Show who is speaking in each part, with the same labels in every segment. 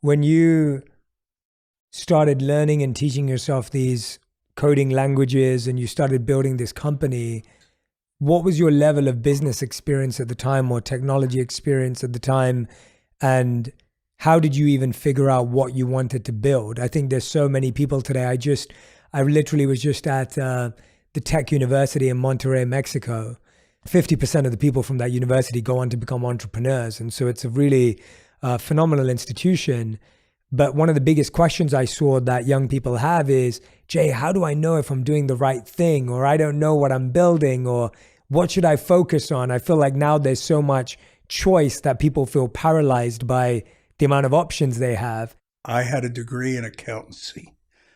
Speaker 1: when you started learning and teaching yourself these coding languages and you started building this company, what was your level of business experience at the time or technology experience at the time? And how did you even figure out what you wanted to build? I think there's so many people today. I literally was just at the Tech University in Monterrey, Mexico. 50% of the people from that university go on to become entrepreneurs. And so it's a really phenomenal institution. But one of the biggest questions I saw that young people have is, Jay, how do I know if I'm doing the right thing? Or I don't know what I'm building, or what should I focus on? I feel like now there's so much choice that people feel paralyzed by the amount of options they have.
Speaker 2: I had a degree in accountancy,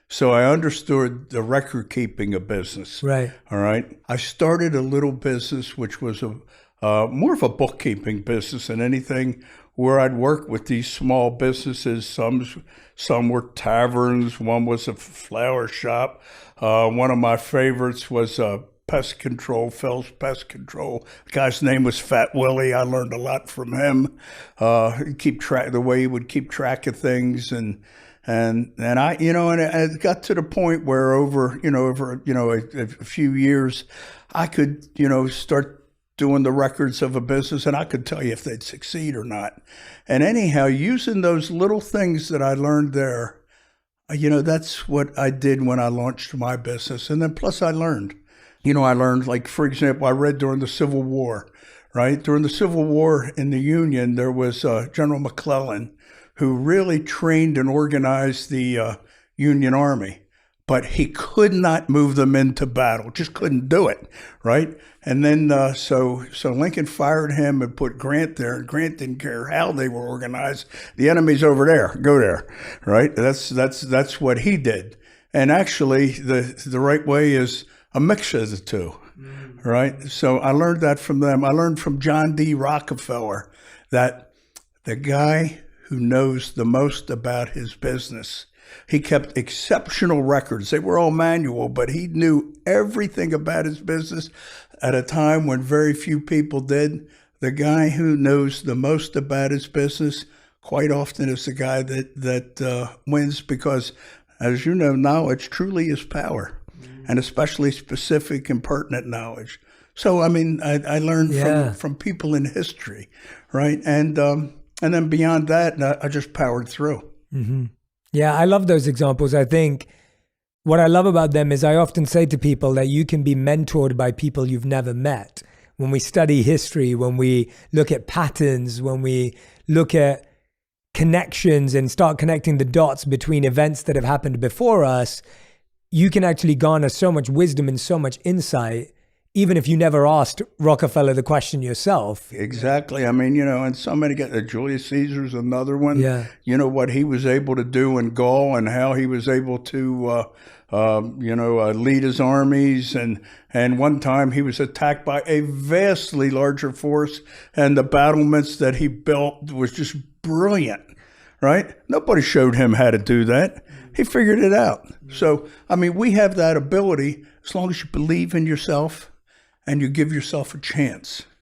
Speaker 2: so I understood the record keeping of business.
Speaker 1: Right.
Speaker 2: All right. I started a little business, which was more of a bookkeeping business than anything, where I'd work with these small businesses. Some were taverns. One was a flower shop. One of my favorites was pest control, Phil's Pest Control. The guy's name was Fat Willie. I learned a lot from him. The way he would keep track of things, and I, and it got to the point where over a few years, I could, start doing the records of a business, and I could tell you if they'd succeed or not. And anyhow, using those little things that I learned there, that's what I did when I launched my business. And then plus I learned, like, for example, I read during the Civil War, right? During the Civil War in the Union, there was General McClellan, who really trained and organized the Union Army, but he could not move them into battle, just couldn't do it, right? And then so Lincoln fired him and put Grant there, and Grant didn't care how they were organized. The enemy's over there, go there, right? That's what he did. And actually, the right way is a mixture of the two, right? So I learned that from them. I learned from John D. Rockefeller that the guy who knows the most about his business, he kept exceptional records. They were all manual, but he knew everything about his business at a time when very few people did. The guy who knows the most about his business quite often is the guy that wins, because, as you know, knowledge truly is power, and especially specific and pertinent knowledge. So, I mean, I learned from people in history, right? And then beyond that, I just powered through.
Speaker 1: Mm-hmm. Yeah, I love those examples. I think what I love about them is I often say to people that you can be mentored by people you've never met. When we study history, when we look at patterns, when we look at connections and start connecting the dots between events that have happened before us, you can actually garner so much wisdom and so much insight, even if you never asked Rockefeller the question yourself.
Speaker 2: Exactly. I mean, and so many Julius Caesar's another one.
Speaker 1: Yeah.
Speaker 2: What he was able to do in Gaul and how he was able to, lead his armies. And one time he was attacked by a vastly larger force, and the battlements that he built was just brilliant, right? Nobody showed him how to do that. He figured it out. So, I mean, we have that ability as long as you believe in yourself and you give yourself a chance.